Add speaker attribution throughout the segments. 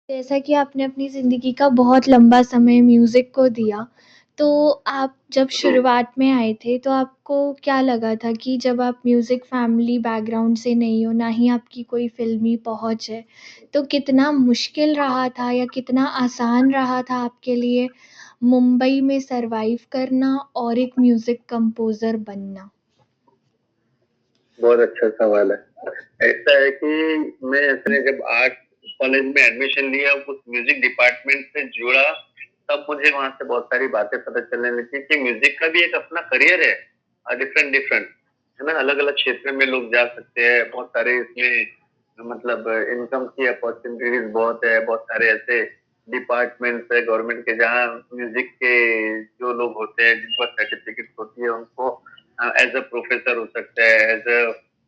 Speaker 1: जैसा कि आपने अपनी ज़िंदगी का बहुत लंबा समय म्यूज़िक को दिया, तो आप जब
Speaker 2: जी।
Speaker 1: शुरुआत में आए थे, तो आपको क्या लगा था कि जब आप म्यूज़िक फैमिली बैकग्राउंड से नहीं हो, ना ही आपकी कोई फ़िल्मी पहुँच है, तो कितना मुश्किल रहा था या कितना आसान रहा था आपके लिए मुंबई में सर्वाइव करना और एक म्यूज़िक कंपोज़र बनना?
Speaker 2: बहुत अच्छा सवाल है। ऐसा है कि मैं अपने जब आर्ट कॉलेज में एडमिशन लिया, उस म्यूज़िक डिपार्टमेंट से जुड़ा, तब मुझे वहाँ से बहुत सारी बातें पता चलने लगी कि म्यूज़िक का भी एक अपना करियर है, डिफरेंट डिफरेंट, है ना? अलग-अलग क्षेत्र में लोग जा सकते हैं, बहुत सारे इसमें मतलब इनकम की अपॉर्चुनिटीज़ बहुत है, बहुत सारे ऐसे डिपार्टमेंट्स है गवर्नमेंट के जहाँ म्यूज़िक के जो लोग होते हैं, जिनके पास सर्टिफ़िकेट होती है, उनको एज़ अ प्रोफ़ेसर हो सकता है, एज़ अ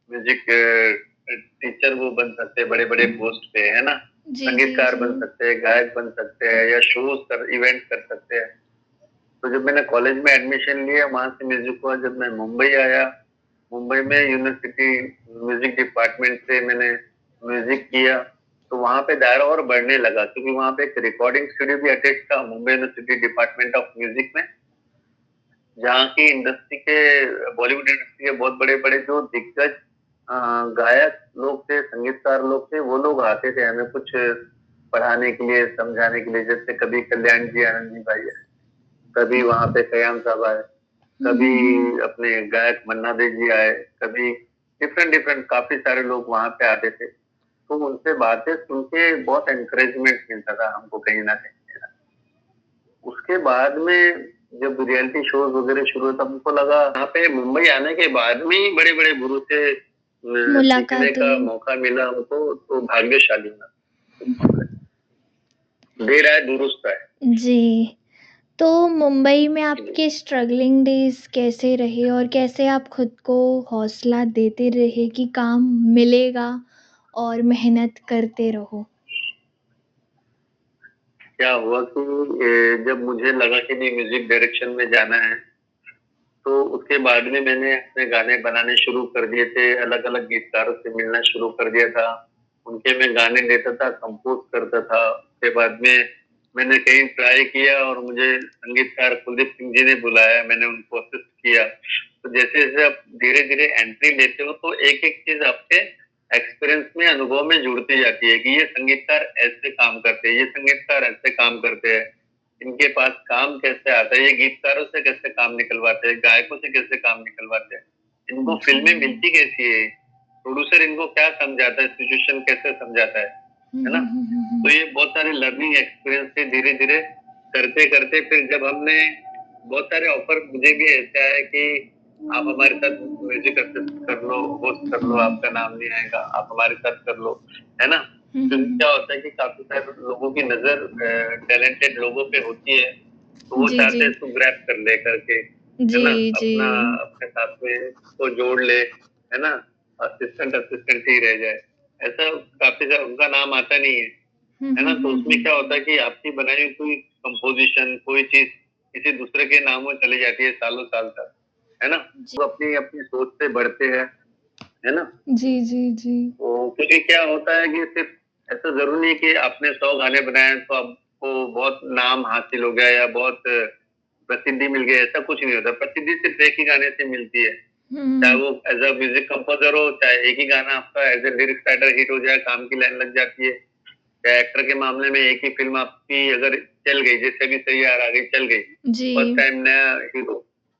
Speaker 2: म्यूज़िक टीचर वो बन सकते हैं बड़े-बड़े पोस्ट पे, है ना?
Speaker 1: जी, जी,
Speaker 2: संगीतकार
Speaker 1: जी।
Speaker 2: बन सकते हैं, गायक बन सकते हैं या शोज़ कर इवेंट कर सकते हैं। तो जब मैंने कॉलेज में एडमिशन लिया, वहाँ से म्यूज़िक हुआ, जब मैं मुंबई आया, मुंबई में यूनिवर्सिटी म्यूज़िक डिपार्टमेंट से मैंने म्यूज़िक किया, तो वहाँ पे दायरा और बढ़ने लगा क्योंकि वहाँ पे एक रिकॉर्डिंग स्टूडियो भी अटैच था Mumbai university department of music में। जहाँ की इंडस्ट्री के बॉलीवुड इंडस्ट्री के बहुत बड़े-बड़े जो दिग्गज गायक लोग थे, संगीतकार लोग थे, वो लोग आते थे हमें कुछ पढ़ाने के लिए, समझाने के लिए। जैसे कभी कल्याण जी, आनंद जी भाई आए, कभी वहाँ पे कयाम साहब आए,
Speaker 1: हुँ,
Speaker 2: कभी
Speaker 1: हुँ, हुँ।
Speaker 2: अपने गायक मन्ना दे जी आए, कभी डिफरेंट डिफरेंट काफ़ी सारे लोग वहाँ पे आते थे। तो उनसे बातें सुन के बहुत एनकरेजमेंट मिलता था हमको कहीं न कहीं। उसके बाद में जब रियलिटी शोज़ वग़ैरह शुरू हुए तब हमको लगा यहाँ पे मुंबई आने के बाद में ही बड़े-बड़े गुरु से सीखने
Speaker 1: मुलाकात
Speaker 2: का
Speaker 1: हुई।
Speaker 2: मौका मिला हमको, तो भाग्यशाली हूँ मैं। देर आए दुरुस्त आए।
Speaker 1: जी। तो मुंबई में
Speaker 2: जी।
Speaker 1: आपके स्ट्रगलिंग डेज़ कैसे रहे और कैसे आप खुद को हौसला देते रहे कि काम मिलेगा और मेहनत करते रहो?
Speaker 2: क्या हुआ कि जब मुझे लगा कि नहीं म्यूज़िक डायरेक्शन में जाना है, तो उसके बाद में मैंने अपने गाने बनाने शुरू कर दिए थे, अलग-अलग गीतकारों से मिलना शुरू कर दिया था। उनके मैं गाने लेता था, कंपोज़ करता था। उसके बाद में मैंने कहीं ट्राई किया और मुझे संगीतकार कुलदीप सिंह जी ने बुलाया, मैंने उनको असिस्ट किया। तो जैसे-जैसे आप धीरे-धीरे एंट्री लेते हो, तो एक-एक चीज़ आपके एक्सपीरियंस में, अनुभव में जुड़ती जाती है कि ये संगीतकार ऐसे काम करते हैं, ये संगीतकार ऐसे काम करते हैं। इनके पास काम कैसे आता है, ये गीतकारों से कैसे काम निकलवाते हैं, गायकों से कैसे काम निकलवाते हैं, इनको
Speaker 1: जी।
Speaker 2: फ़िल्में मिलती कैसी है, प्रोड्यूसर इनको क्या समझाता है, सिचुएशन कैसे समझाता
Speaker 1: हुँ,
Speaker 2: है ना?
Speaker 1: हुँ, हुँ, हुँ,
Speaker 2: तो
Speaker 1: हुँ।
Speaker 2: ये बहुत सारे लर्निंग एक्सपीरियंस थे धीरे-धीरे करते-करते फिर जब हमने बहुत सारे ऑफ़र मुझे भी ऐसे आए कि आप हमारे साथ म्यूज़िक असिस्ट कर लो, होस्ट कर लो, आपका नाम नहीं आएगा, आप हमारे साथ कर लो, है ना?
Speaker 1: हुँ, हुँ,
Speaker 2: क्योंकि
Speaker 1: हुँ।
Speaker 2: क्या होता है कि काफ़ी सारे लोगों की नज़र टैलेंटेड लोगों पे होती है, तो वो
Speaker 1: जी,
Speaker 2: चाहते
Speaker 1: जी।
Speaker 2: हैं इसको ग्रैब कर ले करके, है
Speaker 1: जी,
Speaker 2: ना?
Speaker 1: जी।
Speaker 2: अपना अपने साथ में इसको जोड़ ले, है ना? असिस्टेंट असिस्टेंट ही रह जाए। ऐसा काफ़ी सारा उनका नाम आता नहीं
Speaker 1: हुँ,
Speaker 2: है
Speaker 1: हुँ,
Speaker 2: ना? तो
Speaker 1: हुँ,
Speaker 2: उसमें
Speaker 1: हुँ।
Speaker 2: क्या होता है कि आपकी बनाई हुई कोई कंपोज़िशन, कोई चीज़ किसी दूसरे के नाम में चली जाती है सालों-साल तक, है ना?
Speaker 1: जी।
Speaker 2: वो अपनी-अपनी सोच से बढ़ते हैं, है ना?
Speaker 1: जी, जी, जी।
Speaker 2: तो क्योंकि क्या होता है कि सिर्फ़ ऐसा ज़रूरी नहीं है कि आपने 100 गाने बनाए हैं तो आपको बहुत नाम हासिल हो गया या बहुत प्रसिद्धि मिल गई, ऐसा कुछ नहीं होता। प्रसिद्धि सिर्फ़ एक ही गाने से मिलती है।
Speaker 1: हुँ,
Speaker 2: चाहे
Speaker 1: हुँ।
Speaker 2: वो एज़ अ म्यूज़िक कंपोज़र हो, चाहे एक ही गाना आपका as a lyrics writer hit हो जाए, काम की लाइन लग जाती है। या एक्टर के मामले में एक ही फ़िल्म आपकी अगर चल गई, जैसे अभी सैयारा आ गई, चल गई,
Speaker 1: जी।
Speaker 2: फर्स्ट टाइम नया हीरो,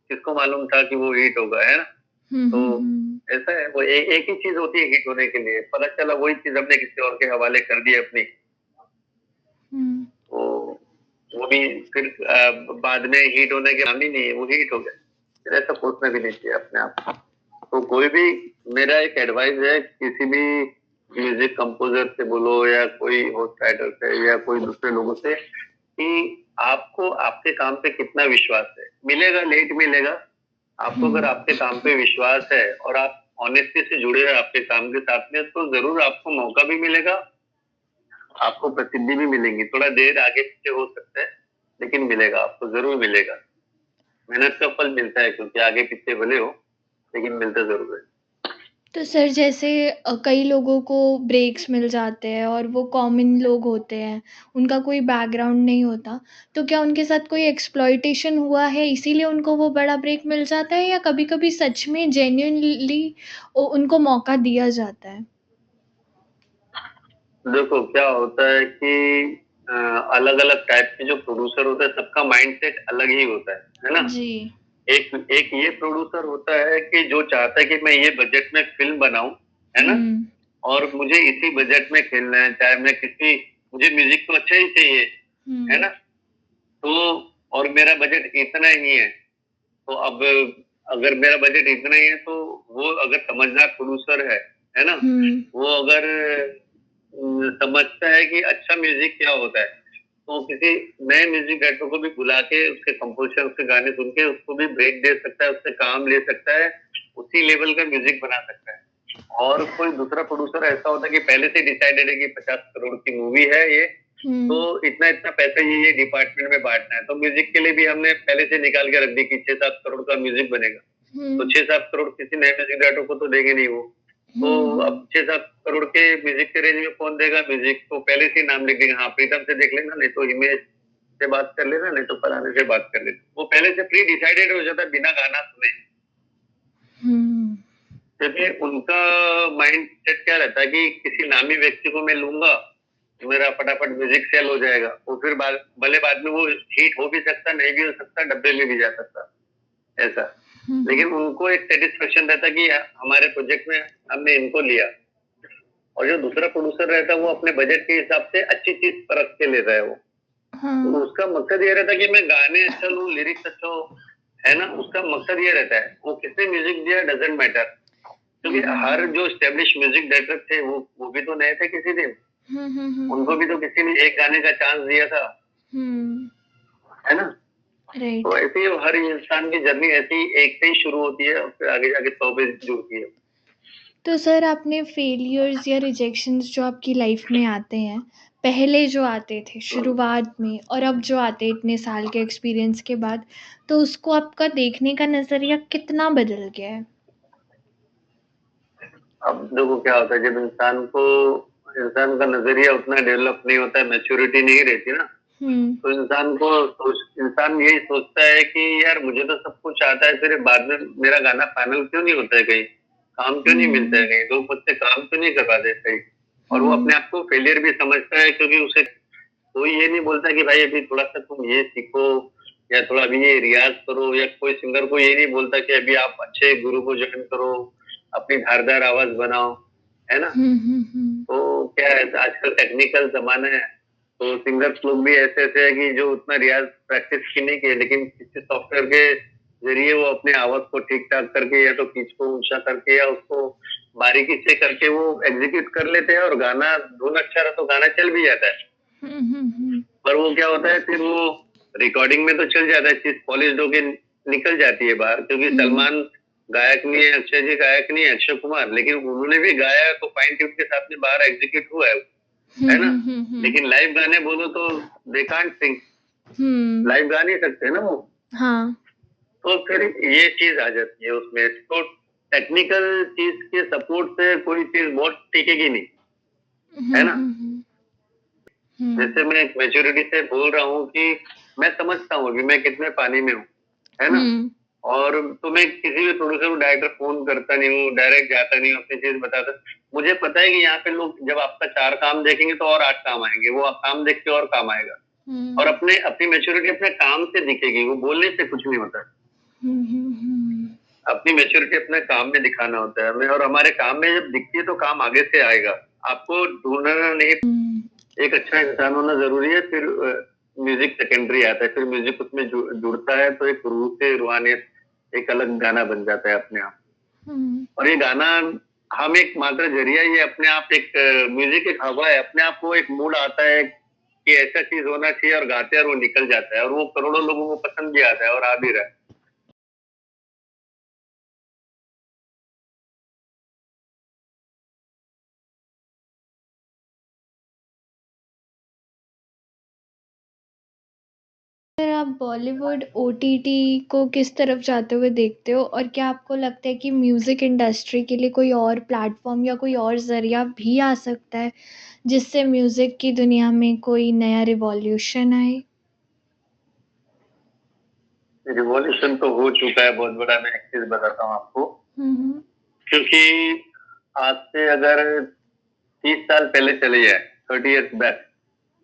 Speaker 2: किसको मालूम था कि वो हिट होगा, है ना?
Speaker 1: हुँ,
Speaker 2: तो
Speaker 1: हुँ, हुँ।
Speaker 2: ऐसा है, वो एक ही चीज़ होती है हिट होने के लिए, पता चला वही चीज़ हमने किसी और के हवाले कर दी अपनी,
Speaker 1: हुँ।
Speaker 2: तो वो भी फिर बाद में हिट होने के नाम ही नहीं है, वो हिट हो गया। फिर ऐसा सोचना भी नहीं चाहिए अपने आप को। तो कोई भी मेरा एक एडवाइस है किसी भी म्यूज़िक कंपोज़र से बोलो या कोई होस्ट राइटर से या कोई दूसरे लोगों से कि आपको आपके काम पे कितना विश्वास है। मिलेगा, लेट मिलेगा। आपको अगर
Speaker 1: हुँ।
Speaker 2: आपके काम पे विश्वास है और आप ऑनेस्टी से जुड़े हैं आपके काम के साथ में, तो ज़रूर आपको मौका भी मिलेगा, आपको प्रसिद्धि भी मिलेगी। थोड़ा देर आगे-पीछे हो सकता है, लेकिन मिलेगा, आपको ज़रूर मिलेगा। मेहनत का फल मिलता है क्योंकि आगे-पीछे भले हो, लेकिन मिलता ज़रूर है।
Speaker 1: तो सर जैसे कई लोगों को ब्रेक्स मिल जाते हैं और वो कॉमन लोग होते हैं, उनका कोई बैकग्राउंड नहीं होता, तो क्या उनके साथ कोई एक्सप्लॉइटेशन हुआ है इसीलिए उनको वो बड़ा ब्रेक मिल जाता है या कभी-कभी सच में जेन्युइनली उनको मौका दिया जाता है?
Speaker 2: देखो क्या होता है कि अलग-अलग टाइप के जो प्रोड्यूसर होते हैं सबका माइंडसेट अलग ही होता है ना?
Speaker 1: जी।
Speaker 2: एक एक ये प्रोड्यूसर होता है कि जो चाहता है कि मैं ये बजट में फ़िल्म बनाऊँ, है ना?
Speaker 1: हुँ।
Speaker 2: और मुझे इसी बजट में खेलना है, चाहे मैं किसी मुझे म्यूज़िक तो अच्छा ही चाहिए, है
Speaker 1: हुँ।
Speaker 2: ना? तो और मेरा बजट इतना ही है, तो अब अगर मेरा बजट इतना ही है तो वो अगर समझदार प्रोड्यूसर है ना?
Speaker 1: हुँ।
Speaker 2: वो अगर समझता है कि अच्छा म्यूज़िक क्या होता है, तो किसी नए म्यूज़िक डायरेक्टर को भी बुला के उसके कंपोज़िशन, उसके गाने सुन के उसको भी ब्रेक दे सकता है, उससे काम ले सकता है, उसी लेवल का म्यूज़िक बना सकता है। और कोई दूसरा प्रोड्यूसर ऐसा होता है कि पहले से डिसाइडेड है कि 50 करोड़ की मूवी है ये, तो
Speaker 1: हुँ।
Speaker 2: इतना-इतना पैसा ये डिपार्टमेंट में बाँटना है। तो म्यूज़िक के लिए भी हमने पहले से निकाल के रख दी कि 6-7 करोड़ का म्यूज़िक बनेगा। तो
Speaker 1: हुँ।
Speaker 2: 6-7 करोड़ किसी नए म्यूज़िक डायरेक्टर को तो देंगे नहीं वो। तो
Speaker 1: हुँ।
Speaker 2: अब
Speaker 1: हुँ।
Speaker 2: 6-7 करोड़ के म्यूज़िक के रेंज में कौन देगा म्यूज़िक? तो पहले से ही नाम लिख देंगे, हाँ, प्रीतम से देख लेना, नहीं तो हिमेश से बात कर लेना, नहीं तो फलाने से बात कर लेना। वो पहले से प्री डिसाइडेड हो जाता है बिना गाना सुने।
Speaker 1: हुँ।
Speaker 2: क्योंकि उनका माइंडसेट क्या रहता है कि किसी नामी व्यक्ति को मैं लूँगा, तो मेरा फटाफट म्यूज़िक सेल हो जाएगा। वो फिर भले बाद में वो हिट हो भी सकता, नहीं भी हो सकता, डब्बे में भी जा सकता, ऐसा।
Speaker 1: हुँ। हुँ।
Speaker 2: लेकिन उनको एक सैटिस्फैक्शन रहता है कि हमारे प्रोजेक्ट में हमने इनको लिया। और जो दूसरा प्रोड्यूसर रहता है वो अपने बजट के हिसाब से अच्छी चीज़ परख के लेता है वो। तो
Speaker 1: हाँ।
Speaker 2: उसका मकसद ये रहता है कि मैं गाने अच्छा लूँ, लिरिक्स अच्छा हो, है ना? उसका मकसद ये रहता है। वो किसने म्यूज़िक दिया डज़न्ट मैटर।
Speaker 1: हुँ।
Speaker 2: क्योंकि
Speaker 1: हुँ।
Speaker 2: हर
Speaker 1: हुँ।
Speaker 2: जो एस्टेब्लिश्ड म्यूज़िक डायरेक्टर थे वो भी तो नए थे किसी दिन।
Speaker 1: हुँ। हुँ। हुँ।
Speaker 2: उनको
Speaker 1: हुँ।
Speaker 2: भी तो किसी ने एक गाने का चांस दिया था,
Speaker 1: हुँ।
Speaker 2: है ना?
Speaker 1: राइट।
Speaker 2: तो ऐसे ही हर इंसान की जर्नी ऐसे ही एक से ही शुरू होती है और फिर आगे जाके 100 पे जुड़ती है।
Speaker 1: तो सर आपने फेलियर्स या रिजेक्शंस जो आपकी लाइफ में आते हैं, पहले जो आते थे
Speaker 2: हुँ।
Speaker 1: शुरुआत में और अब जो आते हैं इतने साल के एक्सपीरियंस के बाद, तो उसको आपका देखने का नज़रिया कितना बदल गया है?
Speaker 2: अब देखो क्या होता है जब इंसान का नज़रिया उतना डेवलप नहीं होता है, मैच्योरिटी नहीं रहती ना,
Speaker 1: हुँ।
Speaker 2: तो इंसान यही सोचता है कि यार मुझे तो सब कुछ आता है, फिर बाद में मेरा गाना फाइनल क्यों नहीं होता है कहीं? काम क्यों नहीं मिलता है
Speaker 1: हुँ।
Speaker 2: कहीं? लोग मुझसे काम क्यों नहीं करवाते कहीं? और वो
Speaker 1: हुँ।
Speaker 2: अपने आप को फेलियर भी समझता है क्योंकि उसे कोई ये नहीं बोलता कि भाई अभी थोड़ा-सा तुम ये सीखो या थोड़ा अभी ये रियाज़ करो या कोई सिंगर को ये नहीं बोलता कि अभी आप अच्छे गुरु को जॉइन करो, अपनी धारदार आवाज़ बनाओ, है ना?
Speaker 1: हुँ। हुँ। हुँ।
Speaker 2: तो क्या है आजकल टेक्निकल ज़माना है, तो सिंगर्स लोग भी ऐसे-ऐसे हैं कि जो उतना रियाज़ प्रैक्टिस की नहीं की है, लेकिन किसी सॉफ्टवेयर के ज़रिए वो अपनी आवाज़ को ठीक-ठाक करके या तो पिच को ऊँचा करके या उसको बारीकी से करके वो एग्ज़ीक्यूट कर लेते हैं और गाना धुन अच्छा रहा तो गाना चल भी जाता है।
Speaker 1: हुँ। हुँ। हुँ।
Speaker 2: पर वो क्या होता है फिर वो रिकॉर्डिंग में तो चल जाता है, चीज़ पॉलिश्ड होके निकल जाती है बाहर क्योंकि
Speaker 1: हुँ।
Speaker 2: सलमान गायक नहीं है, अक्षय जी गायक नहीं है, अक्षय कुमार, लेकिन उन्होंने भी गाया है तो फाइन ट्यून के साथ में बाहर एग्ज़ीक्यूट हुआ
Speaker 1: हुँ।
Speaker 2: है ना?
Speaker 1: हुँ। हुँ। हुँ।
Speaker 2: लेकिन लाइव गाने बोलो तो they can't Singh,
Speaker 1: hmm.
Speaker 2: Live गा नहीं सकते ना वो।
Speaker 1: हाँ।
Speaker 2: तो फिर ये चीज़ आ जाती है उसमें, तो टेक्निकल चीज़ के सपोर्ट से कोई चीज़ बहुत टिकेगी नहीं, है
Speaker 1: हुँ।
Speaker 2: ना?
Speaker 1: हुँ। हुँ। हुँ।
Speaker 2: जैसे मैं एक मैच्योरिटी से बोल रहा हूँ कि मैं समझता हूँ अभी मैं कितने पानी में हूँ, है ना?
Speaker 1: हुँ।
Speaker 2: और तो मैं किसी भी प्रोड्यूसर को डायरेक्टर फ़ोन करता नहीं हूँ, डायरेक्ट जाता नहीं हूँ, अपनी चीज़ बताता मुझे पता है कि यहाँ पे लोग जब आपका 4 काम देखेंगे तो और 8 काम आएँगे, वो काम देख के और काम आएगा। और
Speaker 1: हुँ।
Speaker 2: अपनी मैच्योरिटी अपने काम से दिखेगी, वो बोलने से कुछ नहीं होता है।
Speaker 1: हुँ। हुँ। हुँ।
Speaker 2: अपनी मैच्योरिटी अपने काम में दिखाना होता है हमें और हमारे काम में जब दिखती है तो काम आगे से आएगा। आपको ढूँढना नहीं,
Speaker 1: हुँ।
Speaker 2: एक अच्छा इंसान होना ज़रूरी है, फिर म्यूज़िक सेकेंडरी आता है, फिर म्यूज़िक उसमें जुड़ता है तो एक रूह से रूहानियत एक अलग गाना बन जाता है अपने आप।
Speaker 1: हुँ।
Speaker 2: और ये गाना हम एक मात्र ज़रिया ही है अपने आप एक म्यूज़िक एक हवा है, अपने आप को एक मूड आता है कि ऐसा चीज़ होना चाहिए और गाते हैं और वो निकल जाता है और वो करोड़ों लोगों को पसंद भी आता है और आ भी रहा है।
Speaker 1: अगर आप आप बॉलीवुड ओटीटी को किस तरफ जाते हुए देखते हो, और क्या आपको लगता है कि म्यूज़िक इंडस्ट्री के लिए कोई और प्लेटफ़ॉर्म या कोई और ज़रिया भी आ सकता है, जिससे म्यूज़िक की दुनिया में कोई नया रिवॉल्यूशन आए?
Speaker 2: रिवॉल्यूशन तो हो चुका है बहुत बड़ा। मैं एक चीज़ बताता हूँ आपको,
Speaker 1: हुँ, हुँ।
Speaker 2: क्योंकि आज से अगर 30 साल पहले चले जाए, 30 इयर्स बैक,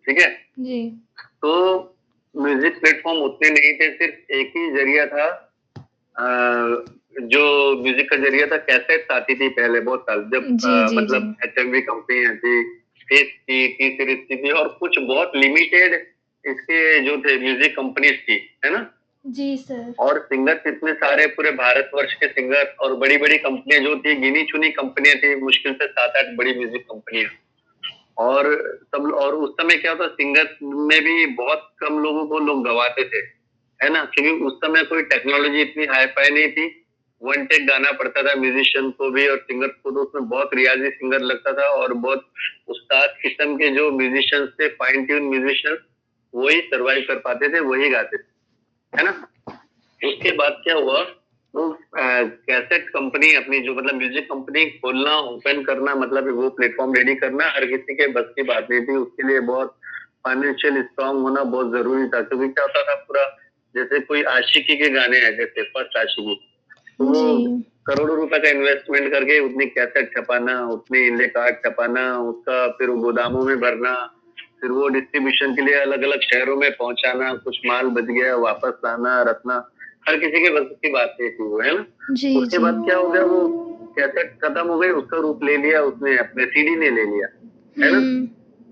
Speaker 2: ठीक है?
Speaker 1: जी।
Speaker 2: तो म्यूज़िक प्लेटफ़ॉर्म उतने नहीं थे, सिर्फ़ एक ही ज़रिया था। अ, जो म्यूज़िक का ज़रिया था, कैसेट्स आती थी पहले बहुत साल, जब
Speaker 1: जी, जी, जी।
Speaker 2: मतलब एचएमवी कंपनियाँ थी, फेस की, टी सीरीज़ की थी और कुछ बहुत लिमिटेड इसके जो थे म्यूज़िक कंपनीज़ थी, है ना?
Speaker 1: जी, सर।
Speaker 2: और सिंगर्स इतने सारे पूरे भारतवर्ष के सिंगर और बड़ी-बड़ी कंपनियाँ जो थी, गिनी-चुनी कंपनियाँ थी, मुश्किल से 7-8 बड़ी म्यूज़िक कंपनियाँ। और और उस समय क्या होता, सिंगर्स में भी बहुत कम लोगों को लोग गवाते थे, है ना? क्योंकि उस समय कोई टेक्नोलॉजी इतनी हाई-फाई नहीं थी। वन टेक गाना पड़ता था म्यूजिशियन को भी और सिंगर को, तो उसमें बहुत रियाज़ी सिंगर लगता था और बहुत उस्ताद किस्म के जो म्यूजिशियंस थे, फाइन ट्यून म्यूजिशियंस, वही सर्वाइव कर पाते थे, वही गाते थे, है ना? उसके बाद क्या हुआ, तो कैसेट कंपनी अपनी जो मतलब म्यूजिक कंपनी खोलना, ओपन करना, मतलब वो प्लेटफ़ॉर्म रेडी करना हर किसी के बस की बात नहीं थी। उसके लिए बहुत फाइनेंशियल स्ट्रॉन्ग होना बहुत ज़रूरी था। क्योंकि क्या होता था पूरा, जैसे कोई आशिकी के गाने हैं, जैसे फर्स्ट आशिकी, तो वो
Speaker 1: जी।
Speaker 2: करोड़ों रुपए का इन्वेस्टमेंट करके उतनी कैसेट छपाना, उतने इंले कार्ड छपाना, उसका फिर गोदामों में भरना, फिर वो डिस्ट्रीब्यूशन के लिए अलग-अलग शहरों में पहुँचाना, कुछ माल बच गया वापस लाना, रखना, हर किसी के बस की बात नहीं थी वो, है ना?
Speaker 1: जी,
Speaker 2: उसके
Speaker 1: जी।
Speaker 2: बाद क्या हो गया, वो कैसेट खत्म हो गई, उसका रूप ले लिया उसने, अपने सीडी ने ले लिया, है ना?
Speaker 1: हुँ।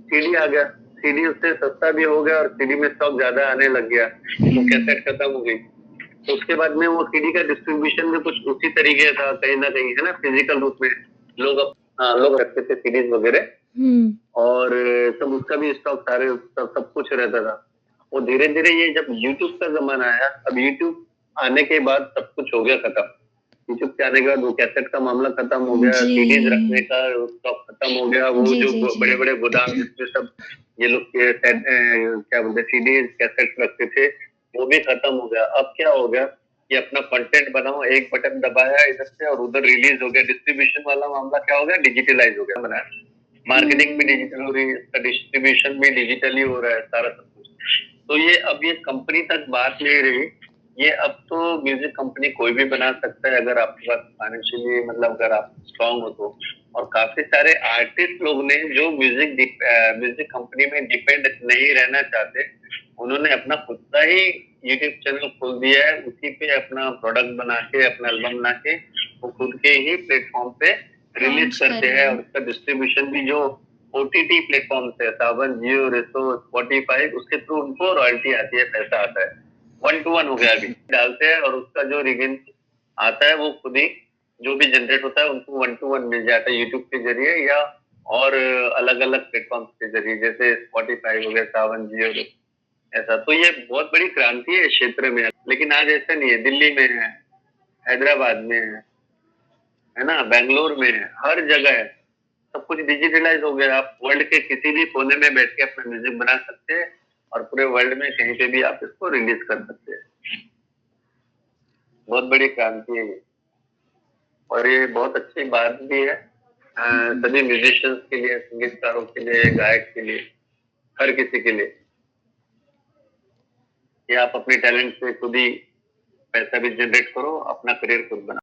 Speaker 2: सीडी आ गया, सीडी उससे सस्ता भी हो गया और सीडी में स्टॉक ज़्यादा आने लग गया, तो
Speaker 1: हुँ।
Speaker 2: कैसेट खत्म हो गई। उसके बाद में वो सीडी का डिस्ट्रीब्यूशन भी कुछ उसी तरीके था कहीं न कहीं, है ना? फिजिकल रूप में लोग रखते थे सीडीज़ वगैरह,
Speaker 1: हुँ।
Speaker 2: और सब उसका भी स्टॉक, सारे सब कुछ रहता था। और धीरे-धीरे ये जब यूट्यूब का ज़माना आया, अब यूट्यूब आने के बाद सब कुछ हो गया खत्म। यूट्यूब के आने के बाद वो कैसेट का मामला खत्म हो गया,
Speaker 1: जी।
Speaker 2: सीडीज़ रखने का स्टॉक खत्म हो गया, वो
Speaker 1: जी,
Speaker 2: जो
Speaker 1: जी, जी।
Speaker 2: बड़े-बड़े गोदाम जिसमें सब ये लोग के क्या बोलते हैं, सीडीज़, कैसेट रखते थे, वो भी खत्म हो गया। अब क्या हो गया कि अपना कंटेंट बनाओ, एक बटन दबाया इधर से और उधर रिलीज़ हो गया। डिस्ट्रीब्यूशन वाला मामला क्या हो गया, डिजिटलाइज़ हो गया, बनाया। मार्केटिंग भी
Speaker 1: हुँ।
Speaker 2: डिजिटल हो रही है, इसका डिस्ट्रीब्यूशन भी डिजिटली हो रहा है, सारा सब कुछ। तो ये अब ये कंपनी तक बात नहीं रही, ये अब तो म्यूज़िक कंपनी कोई भी बना सकता है, अगर आपके पास फाइनेंशियली, मतलब अगर आप स्ट्रॉन्ग हो तो। और काफ़ी सारे आर्टिस्ट लोग ने जो म्यूज़िक कंपनी में डिपेंड नहीं रहना चाहते, उन्होंने अपना खुद का ही यूट्यूब चैनल खोल दिया है, उसी पे अपना प्रोडक्ट बना के, अपना एल्बम बना के, वो खुद के ही प्लेटफ़ॉर्म पे रिलीज़
Speaker 1: लॉन्च कर
Speaker 2: करते
Speaker 1: रहे
Speaker 2: हैं और
Speaker 1: हैं।
Speaker 2: उसका डिस्ट्रीब्यूशन भी जो ओटीटी प्लेटफ़ॉर्म्स है, सावन, जियो, रेसो, स्पॉटिफ़ाई, उसके थ्रू उनको रॉयल्टी आती है, पैसा आता है। 1 टू 1 हो गया अभी। डालते हैं और उसका जो रिवेन्यू आता है वो खुद ही जो भी जनरेट होता है उनको 1 टू 1 मिल जाता है यूट्यूब के ज़रिए या और अलग-अलग प्लेटफ़ॉर्म्स के ज़रिए, जैसे स्पॉटिफ़ाई हो गया, सावन, जियो, ऐसा। तो ये बहुत बड़ी क्रांति है इस क्षेत्र में। लेकिन आज ऐसा नहीं है, दिल्ली में है, हैदराबाद में है ना? बैंगलोर में है, हर जगह है। सब कुछ डिजिटलाइज़ हो गया। आप वर्ल्ड के किसी भी कोने में बैठ के अपना म्यूज़िक बना सकते हैं और पूरे वर्ल्ड में कहीं पे भी आप इसको रिलीज़ कर सकते हैं। बहुत बड़ी क्रांति है ये, और ये बहुत अच्छी बात भी है सभी म्यूज़िशियंस के लिए, संगीतकारों के लिए, गायक के लिए, हर किसी के लिए, कि आप अपने टैलेंट से खुद ही पैसा भी जनरेट करो, अपना करियर खुद बनाओ।